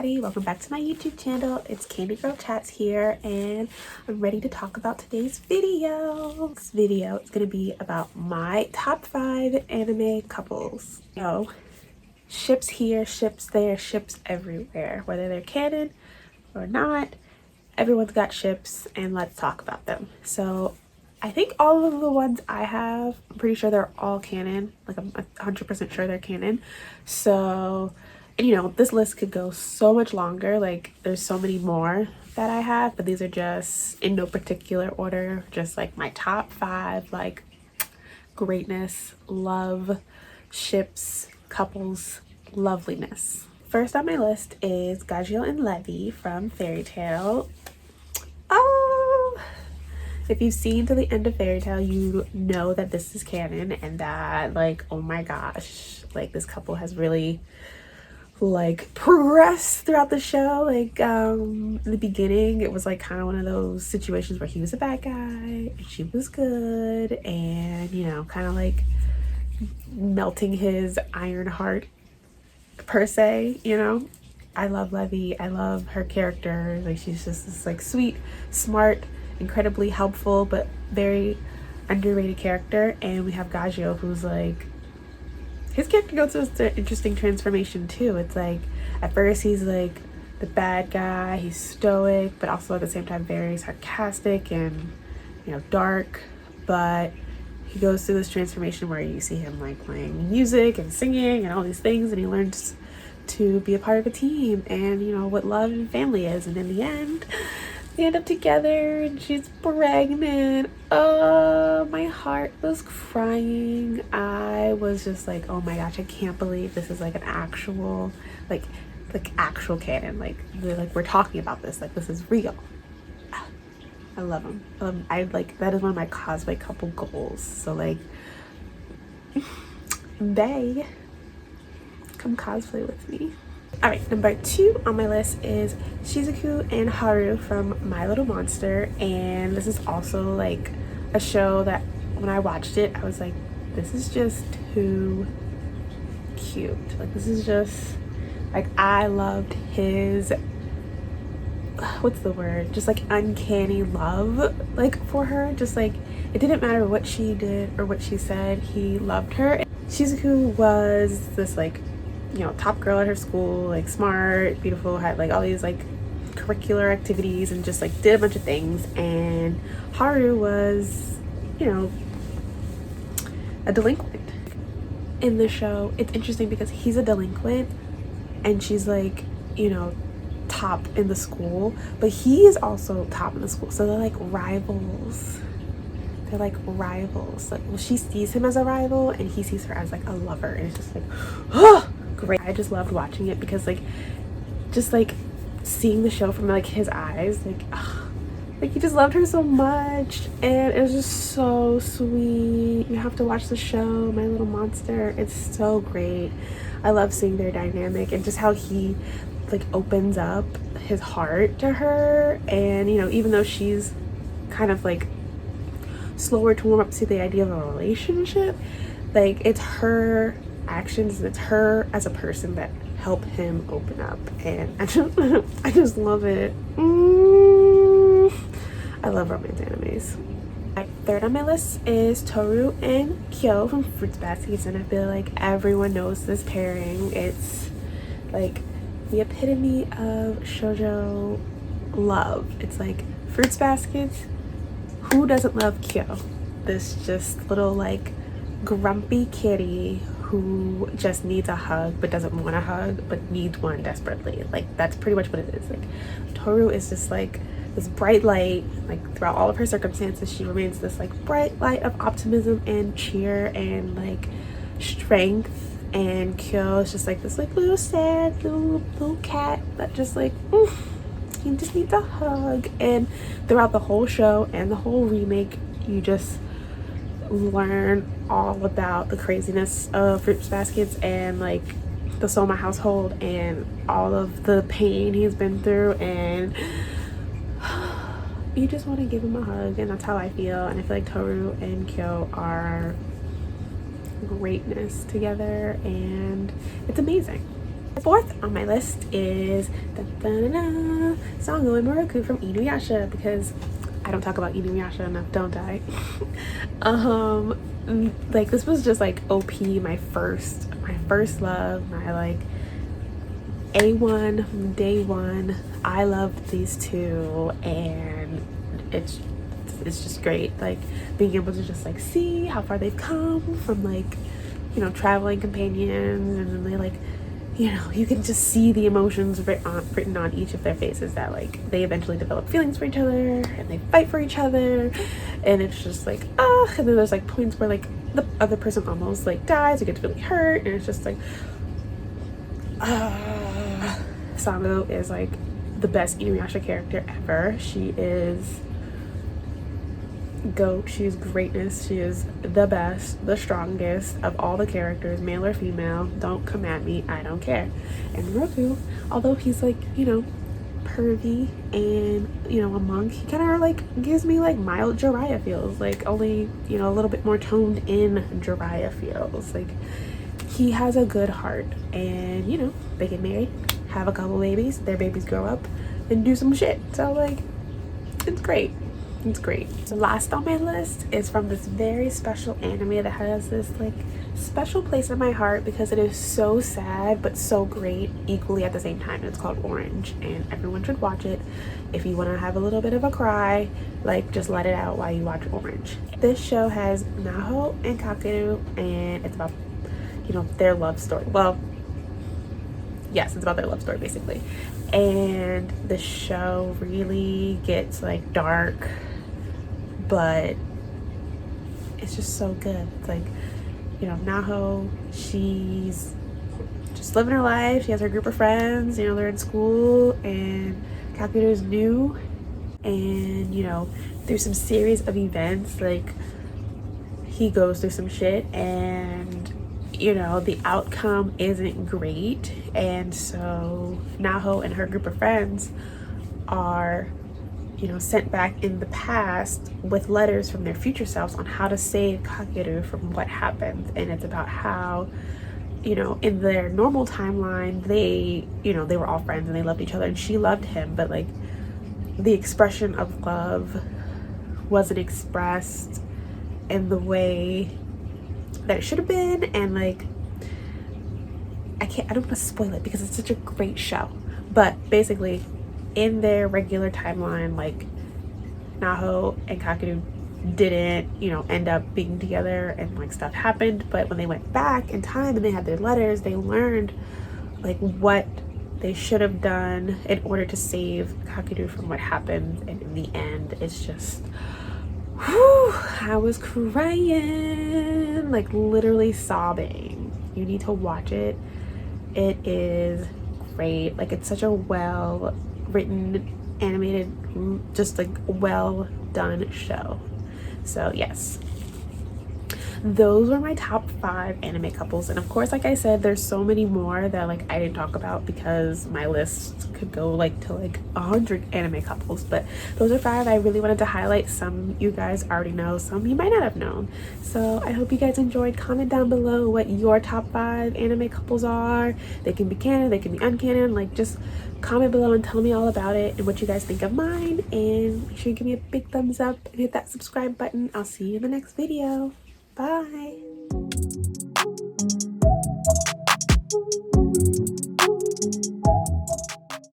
everybody, welcome back to my YouTube channel. It's CandigirlChats here, and I'm ready to talk about today's video. This video is going to be about my top 5 anime couples. Ships here, ships there, ships everywhere, whether they're canon or not. Everyone's got ships, and let's talk about them. So I think all of the ones I have, I'm pretty sure they're all canon. Like, I'm 100% sure they're canon. So, and you know, this list could go so much longer. Like, there's so many more that I have, but these are just in no particular order, just like my top 5, like greatness, love, ships, couples, loveliness. First on my list is Gajeel and Levi from Fairy Tail. If you've seen to the end of Fairy Tail, you know that this is canon, and that, like, oh my gosh, like, this couple has really like progressed throughout the show. Like, in the beginning it was like kind of one of those situations where he was a bad guy and she was good, and you know, kind of like melting his iron heart per se, you know. I love Levi. I love her character. Like, she's just this like sweet, smart, incredibly helpful, but very underrated character. And we have Gajeel, who's like, his character goes through an interesting transformation too. It's like, at first he's like the bad guy, he's stoic, but also at the same time very sarcastic and, you know, dark. But he goes through this transformation where you see him like playing music and singing and all these things, and he learns to be a part of a team and, you know, what love and family is. And in the end, they end up together and she's pregnant. Oh, my heart was crying. I was just like, oh my gosh, I can't believe this is like an actual like actual canon. Like, we're talking about this, like, this is real. I love them. I like, that is one of my cosplay couple goals. So like, they come cosplay with me. Alright, number 2 on my list is Shizuku and Haru from My Little Monster. And this is also like a show that when I watched it, I was like, this is just too cute. Like, this is just like, I loved his, what's the word, just like uncanny love, like, for her. Just like, it didn't matter what she did or what she said, he loved her. Shizuku was this like, you know, top girl at her school, like smart, beautiful, had like all these like curricular activities and just like did a bunch of things. And Haru was, you know, a delinquent. In the show, it's interesting because he's a delinquent and she's like, you know, top in the school, but he is also top in the school. So they're like rivals. They're like rivals. Like, well, she sees him as a rival and he sees her as like a lover, and it's just like, oh, great. I just loved watching it because like, just like seeing the show from like his eyes, like, like, he just loved her so much, and it was just so sweet. You have to watch the show, My Little Monster. It's so great. I love seeing their dynamic and just how he like opens up his heart to her. And, you know, even though she's kind of like slower to warm up to the idea of a relationship, like, it's her actions and it's her as a person that help him open up. And I just love it. I love romance animes. Third on my list is Toru and Kyo from Fruits Baskets, and I feel like everyone knows this pairing. It's like the epitome of shoujo love. It's like Fruits Baskets. Who doesn't love Kyo? This just little like grumpy kitty who just needs a hug but doesn't want a hug but needs one desperately. Like, that's pretty much what it is. Like, Toru is just like this bright light. Like, throughout all of her circumstances, she remains this like bright light of optimism and cheer and like strength. And Kyo is just like this like little sad little cat that just like, he just needs a hug. And throughout the whole show and the whole remake, you just learn all about the craziness of Fruits Baskets and like the Soma household and all of the pain he's been through, and you just want to give him a hug. And that's how I feel. And I feel like Toru and Kyo are greatness together, and it's amazing. Fourth on my list is Sango and Moroku from Inuyasha, because I don't talk about Inuyasha enough, don't I? Like, this was just like OP, my first love, my like A1 day one. I loved these two, and it's just great, like being able to just like see how far they've come from, like, you know, traveling companions, and then they like, you know, you can just see the emotions written on each of their faces, that like they eventually develop feelings for each other and they fight for each other, and it's just like, and then there's like points where like the other person almost like dies or gets really hurt, and it's just like, Sango is like the best Inuyasha character ever. She is GOAT. She is greatness. She is the best, the strongest of all the characters, male or female. Don't come at me, I don't care. And Roku, although he's like, you know, pervy and, you know, a monk, he kind of like gives me like mild Jiraiya feels, like only, you know, a little bit more toned in Jiraiya feels. Like, he has a good heart, and you know, they get married, have a couple babies, their babies grow up and do some shit. So like, it's great. It's great. So last on my list is from this very special anime that has this like special place in my heart, because it is so sad but so great equally at the same time. It's called Orange, and everyone should watch it. If you want to have a little bit of a cry, like, just let it out while you watch Orange. This show has Naho and Kakeru, and it's about, you know, their love story. Well, yes, it's about their love story basically. And the show really gets like dark, but it's just so good. It's like, you know, Naho, she's just living her life. She has her group of friends, you know, they're in school, and Kakeru's new, and you know, through some series of events, like, he goes through some shit, and you know, the outcome isn't great, and so Naho and her group of friends are, you know, sent back in the past with letters from their future selves on how to save Kakeru from what happened. And it's about how, you know, in their normal timeline, they, you know, they were all friends and they loved each other, and she loved him, but like the expression of love wasn't expressed in the way that it should have been. And like, I don't want to spoil it because it's such a great show, but basically in their regular timeline, like, Naho and Kakeru didn't, you know, end up being together, and like stuff happened. But when they went back in time and they had their letters, they learned like what they should have done in order to save Kakeru from what happened. And in the end, it's just, whew, I was crying, like literally sobbing. You need to watch it. It is great. Like, it's such a well written, animated, just like well done show. So yes, those were my top 5 anime couples. And of course, like I said, there's so many more that like I didn't talk about because my list could go like to like 100 anime couples, but those are 5 I really wanted to highlight. Some you guys already know, some you might not have known. So I hope you guys enjoyed. Comment down below what your top 5 anime couples are. They can be canon, they can be uncanon. Like, just comment below and tell me all about it and what you guys think of mine, and make sure you give me a big thumbs up and hit that subscribe button. I'll see you in the next video. Bye.